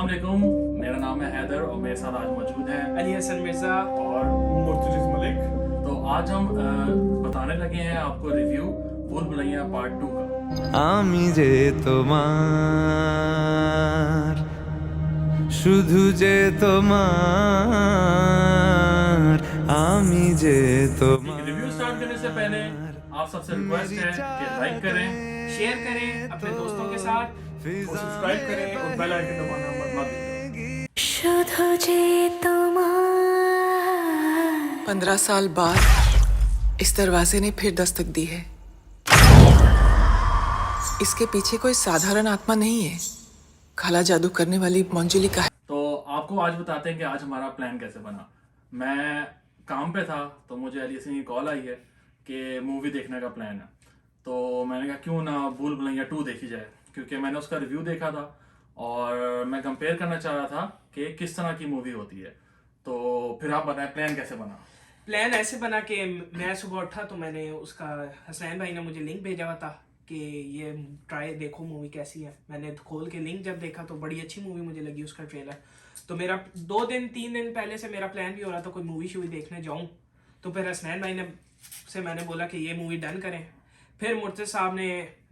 वालेकुम, मेरा नाम है हैदर और मेरे साथ आज मौजूद हैं अली हसन मिर्ज़ा और मुर्तज़ा मलिक। तो आज हम बताने लगे हैं आपको रिव्यू भूल भुलैया पार्ट 2 का। আমি যে তোমার শুধু যে তোমার আমি যে তোমার रिव्यू स्टार्ट करने से पहले आप सबसे रिक्वेस्ट है कि लाइक करें, शेयर करें अपने दोस्तों के साथ और सब्सक्राइब करें और बेल आइकन दबाना मत भूलिए। शुधु जे तुम्हार 15 साल बाद इस दरवाजे ने फिर दस्तक दी है। इसके पीछे कोई साधारण आत्मा नहीं है, काला जादू करने वाली मंजुलिका है। तो आपको आज बताते हैं कि आज हमारा प्लान कैसे बना। मैं काम पे था तो मुझे अली से कॉल आई है कि मूवी देखने का प्लान है। तो मैंने कहा क्यों ना भूल भुलैया 2 देखी जाए, क्योंकि मैंने उसका रिव्यू देखा था और मैं कंपेयर करना चाह रहा था कि किस तरह की मूवी होती है। तो फिर आप बताएं प्लान कैसे बना। प्लान ऐसे बना कि मैं सुबह उठा तो मैंने उसका हसनैन भाई ने मुझे लिंक भेजा हुआ था कि ये ट्राई देखो मूवी कैसी है। मैंने खोल के लिंक जब देखा तो बड़ी अच्छी मूवी मुझे लगी उसका ट्रेलर। तो मेरा 2-3 दिन पहले से मेरा प्लान भी हो रहा था कोई मूवी शूवी देखने जाऊं। तो फिर हसनैन भाई से मैंने बोला कि ये मूवी डन करें। फिर मुर्तज़ा साहब ने,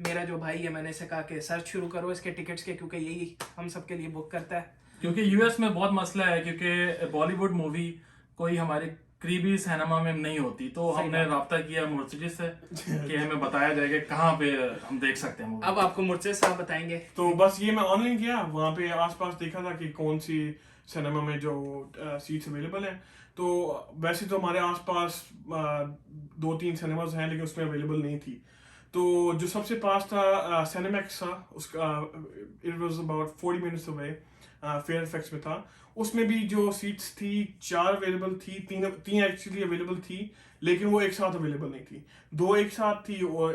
मेरा जो भाई है, मैंने इसे कहा कि सर्च शुरू करो इसके टिकट्स के, क्योंकि यही हम सबके लिए बुक करता है। क्योंकि यूएस में बहुत मसला है, क्योंकि बॉलीवुड मूवी कोई हमारे करीबी सिनेमा में नहीं होती। तो हमने राब्ता किया मुर्तज़ा से कि हमें बताया जाए कि कहाँ पे हम देख सकते हैं मूवी। अब आपको मुर्तज़ा साहब बताएंगे। तो बस ये मैं ऑनलाइन किया, वहाँ पे आसपास देखा था कि कौन सी सिनेमा में जो सीट्स अवेलेबल हैं। तो वैसे तो हमारे आसपास 2-3 सिनेमाज हैं, लेकिन उसमें अवेलेबल नहीं थी। तो जो सबसे पास था सिनेमैक्स था, उसका it was about 40 minutes away, Fairfax में था। उसमें भी जो सीट्स थी 4 अवेलेबल थी, 3 एक्चुअली अवेलेबल थी, लेकिन वो एक साथ अवेलेबल नहीं थी। 2 एक साथ थी और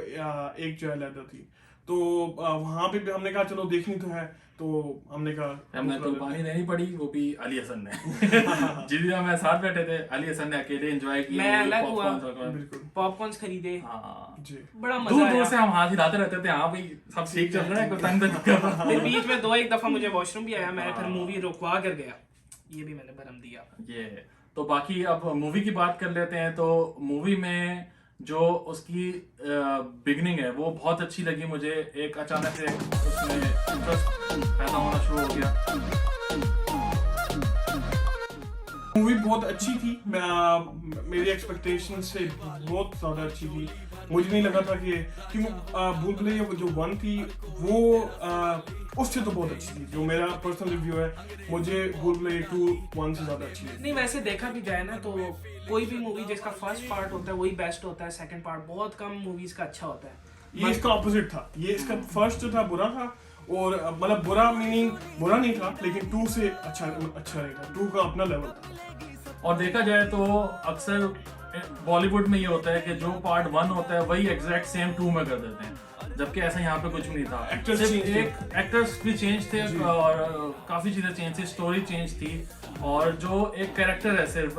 एक जो है लेदर थी। तो वहाँ पे भी हमने कहा चलो देखनी तो है, तो हमने कहा हमने कुर्बानी देनी पड़ी, वो भी अली हसन ने। जिस दिन हम साथ बैठे थे अली हसन ने अकेले एंजॉय किया, मैं अलग हुआ, बिल्कुल पॉपकॉर्न्स खरीदे। हाँ जी। बड़ा मजा दूर आया। दूर से हम हाथ हिलाते रहते थे, हाँ भाई सब ठीक चल रहा है, कोई तंग तो नहीं कर रहा। फिर बीच में 2-1 दफा मुझे वॉशरूम भी आया, मैंने फिर मूवी रुकवा कर गया, ये भी मैंने भरम दिया। ये तो बाकी अब मूवी की बात कर लेते हैं। तो मूवी में जो उसकी बिगनिंग है वो बहुत अच्छी लगी मुझे। एक अचानक से उसमें इंटरेस्ट पैदा होना शुरू हो गया। मूवी बहुत अच्छी थी, मेरी एक्सपेक्टेशन से बहुत ज़्यादा अच्छी थी। मुझे नहीं लगा था कि भूल भुलैया जो 1 थी वो उससे तो बहुत अच्छी थी। जो मेरा पर्सनल रिव्यू है, मुझे भूल भुलैया 2 1 से ज़्यादा अच्छी लगी। नहीं, वैसे देखा भी जाए ना तो कोई भी मूवी जिसका फर्स्ट पार्ट होता है वही बेस्ट होता है, सेकंड पार्ट बहुत कम मूवीज का अच्छा होता है। ये इसका ऑपोजिट था। ये इसका फर्स्ट जो था बुरा था, और मतलब बुरा मीनिंग बुरा नहीं था, लेकिन 2 से अच्छा नहीं था। 2 का अपना लेवल था। और देखा जाए तो अक्सर बॉलीवुड में ये होता है कि जो पार्ट 1 होता है वही एग्जैक्ट सेम 2 में कर देते हैं, जबकि ऐसा यहाँ पे कुछ भी नहीं था। एक्टर्स भी चेंज थे और काफी चीजें चेंज थी, स्टोरी चेंज थी, और जो एक कैरेक्टर है सिर्फ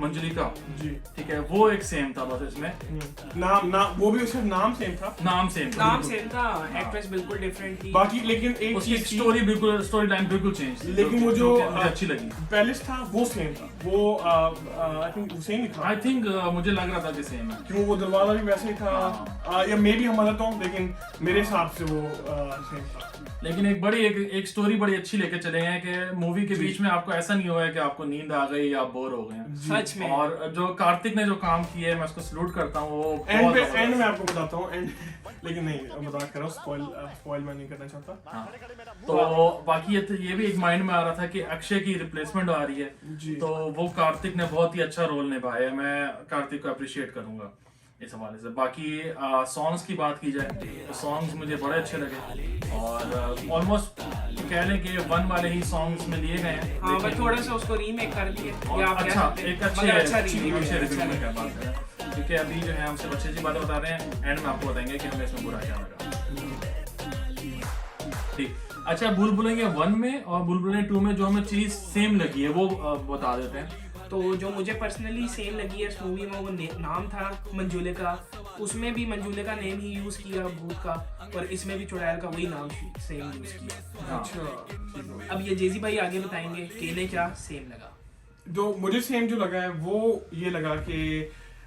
मंजुलिका जी, ठीक है, वो एक सेम था बस इसमें। नाम वो भी सिर्फ नाम सेम था, नाम सेम था, एक्ट्रेस बिल्कुल डिफरेंट थी। बाकी लेकिन एक उसकी चीज स्टोरी लाइन बिल्कुल चेंज थी, लेकिन वो जो मुझे अच्छी लगी। पैलेस था वो सेम था। वो आई थिंक सेम ही था। आई थिंक मुझे लग रहा था कि सेम है, क्यों वो दरवाजा भी वैसे ही था, या मे बी हम गलत हों, लेकिन मेरे हिसाब से वो सेम था। लेकिन एक स्टोरी बड़ी अच्छी लेके चले हैं कि मूवी के बीच में आपको ऐसा नहीं हुआ है कि आपको नींद आ गई या आप बोर हो गए हैं। सच में। और जो कार्तिक ने जो काम किया है मैं उसको सलूट करता हूँ। वो एंड में आपको बताता हूँ एंड, लेकिन नहीं मजाक कर रहा हूँ, स्पॉइल मैं नहीं करना चाहता। हाँ। तो बाकी ये भी एक माइंड में आ रहा था कि अक्षय की रिप्लेसमेंट आ रही है, तो वो कार्तिक ने बहुत ही अच्छा रोल निभाया है। मैं कार्तिक को अप्रिशिएट करूंगा इस हवाले से। बाकी सॉन्ग्स की बात की जाए तो सॉन्ग्स मुझे बड़े अच्छे लगे, और ऑलमोस्ट कह लें कि 1 वाले ही सॉन्ग्स में लिए गए हैं। हाँ, बस थोड़ा सा उसको रीमेक कर दिए। अच्छा, एक अच्छे रीमेक, क्योंकि अभी जो है हम सिर्फ अच्छी बातें बता रहे हैं, एंड में आपको बताएंगे कि हमें इसमें बुरा क्या लगा। ठीक, अच्छा, भूल भुलैया 1 में और भूल भुलैया 2 में जो हमें चीज सेम लगी है वो बता देते हैं। तो जो मुझे पर्सनली सेम लगी है इस मूवी में, वो नाम था मंजुलिका। उसमें भी मंजूले का नेम ही यूज किया भूत का, और इसमें भी चुड़ैल का वही नाम सेम यूज किया। अच्छा, अब ये जेजी भाई आगे बताएंगे कि इन्हें क्या सेम लगा। जो मुझे सेम जो लगा है वो ये लगा कि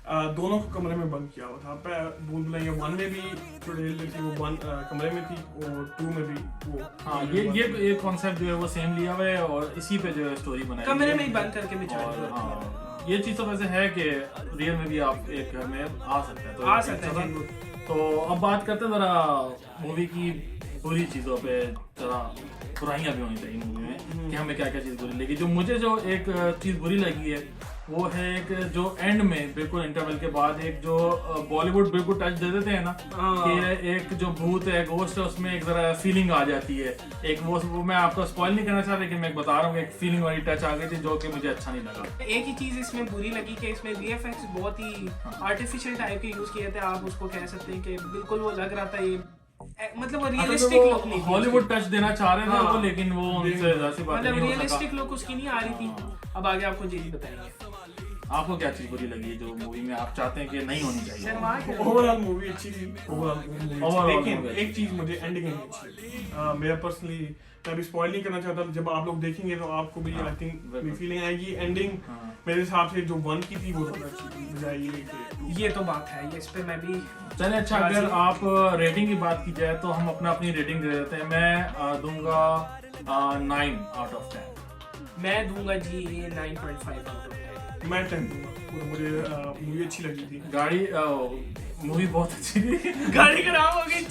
दोनों को कमरे में बंद किया हुआ था। भूल भुलैया 1 में भी चुड़ैल थी, वो कमरे में थी, और 2 में भी वो। हाँ, ये कॉन्सेप्ट जो है वो सेम लिया हुआ है और इसी पे जो है स्टोरी बनाई कमरे है। में ही बंद करके बिछा और दिया। हाँ, ये चीज़ तो वैसे है कि रियल में भी आप एक घर में आ सकते हैं, तो आ ये सकते अच्छा हैं, था। तो अब बात करते हैं जरा मूवी की बुरी चीज़ों पे, जरा बुराइयाँ भी होनी चाहिए मूवी में कि हमें क्या क्या चीज़ बुरी लगी। जो मुझे जो एक चीज़ बुरी लगी है वो है एक जो एंड में बिल्कुल इंटरवल के बाद एक जो बॉलीवुड बिल्कुल टच दे देते हैं ना, कि एक जो भूत है, गोस्ट है, उसमें एक जरा फीलिंग आ जाती है। एक वो मैं आपको स्पॉइल नहीं करना चाहता, लेकिन मैं बता रहा हूँ कि एक फीलिंग वाली टच आ गई थी जो कि मुझे अच्छा नहीं लगा। एक ही चीज इसमें बुरी लगी कि इसमें वीएफएक्स बहुत ही आर्टिफिशियल टाइप के यूज किए थे। आप उसको कह सकते हैं कि बिल्कुल वो लग रहा था ये मतलब वो रियलिस्टिक लुक नहीं थी। हॉलीवुड टच देना चाह रहे थे हाँ। वो, लेकिन वो उनसे ऐसी बात मतलब नहीं हो रियलिस्टिक सका। लुक उसकी नहीं आ रही थी। अब आगे आपको जेजी बताएंगे। आपको क्या चीज बुरी लगी जो मूवी में आप चाहते हैं कि नहीं होनी चाहिए? शर्मा के ओवरऑल मूवी अच्छी थी, Overall लेकिन movie एक चीज मुझे एंडिंग नहीं अच्छी लगी। मेरा पर्सनली, मैं भी स्पॉइल नहीं करना चाहता, जब आप लोग देखेंगे तो आपको भी आई थिंक फीलिंग आएगी। एंडिंग मेरे हिसाब से जो 1 की थी वो ज्यादा अच्छी थी, बजाय ये कि ये तो बात है, ये इस पे मैं भी चले। अच्छा, अगर आप रेटिंग की बात की जाए तो हम अपनी रेटिंग दे देते हैं। मैं दूंगा 9 आउट ऑफ 10। मैं दूंगा जी ये 9.5 आउट ऑफ 10। मैं 10 दूंगा। मुझे मूवी अच्छी लगी थी। गाड़ी मूवी बहुत अच्छी थी। गाड़ी खराब हो गई।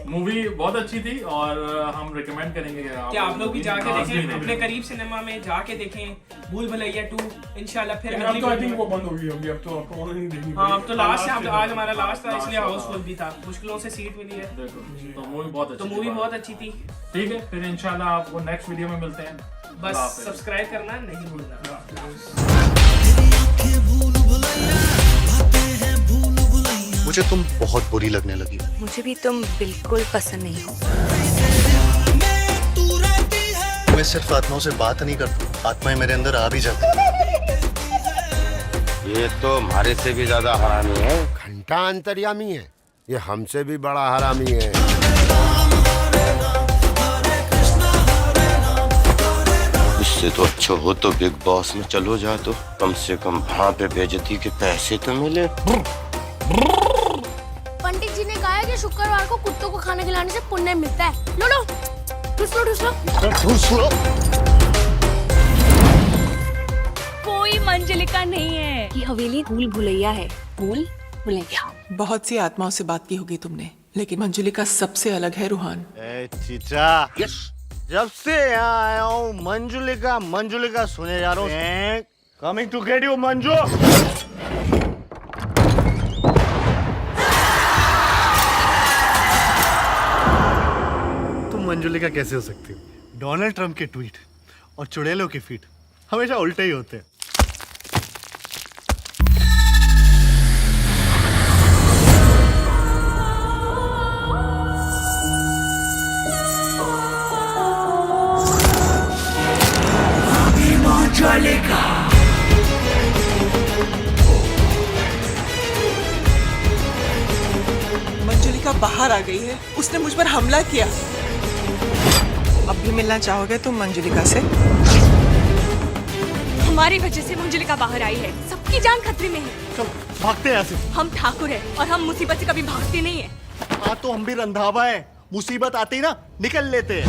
मूवी बहुत अच्छी थी और हम रिकमेंड करेंगे कि आप लोग भी जाके लास्ट देखें, में अपने करीब सिनेमा में जाके देखें भूल भुलैया 2 इंशाल्लाह। फिर लेकिन अब तो आई थिंक वो बंद हो गई होगी, अब तो आपको ऑनलाइन देखनी हाँ, अब तो लास्ट है। है। आज हमारा लास्ट था, इसलिए Last हाउसफुल भी था, मुश्किलों से सीट मिली है। देखो, तो मूवी बहुत अच्छी तो थी। मूवी बहुत अच्छी थी। ठीक है, फिर इंशाल्लाह आपको नेक्स्ट वीडियो में मिलते हैं। बस अल्लाह हाफिज़। सब्सक्राइब करना नहीं भूलना। मुझे तुम बहुत बुरी लगने लगी। मुझे भी तुम बिल्कुल पसंद नहीं हो। मैं सिर्फ आत्माओं से बात नहीं करता, आत्माएं मेरे अंदर आ भी जाती। ये तो हमारे से भी ज्यादा हरामी है। घंटा अंतर्यामी है, ये हमसे भी बड़ा हरामी है। इससे तो अच्छा हो तो बिग बॉस में चलो जा, तो कम से कम वहाँ पे बेइज्जती के पैसे तो मिले। पंडित जी ने कहा है कि शुक्रवार को कुत्तों को खाना खिलाने से पुण्य मिलता है। लो लो, ठुस लो। कोई मंजलिका नहीं है, ये हवेली भूल भुलैया है। भूल भुलैया। बहुत सी आत्माओं से बात की होगी तुमने, लेकिन मंजुलिका सबसे अलग है रूहान। चीचा, जब से यहाँ आया हूँ मंजुलिका सुने जा रहा हूँ। Coming to get you Manju. तुम मंजुलिका कैसे हो सकती हो? डोनाल्ड ट्रंप के ट्वीट और चुड़ैलों के फीट हमेशा उल्टे ही होते हैं। मंजुलिका बाहर आ गई है, उसने मुझ पर हमला किया। अब भी मिलना चाहोगे तुम मंजुलिका से? हमारी वजह से मंजलिका बाहर आई है, सबकी जान खतरे में है। चल भागते हैं यहाँ से। हम ठाकुर हैं और हम मुसीबत से कभी भागते नहीं है। हाँ तो हम भी रंधावा है, मुसीबत आती ना निकल लेते हैं।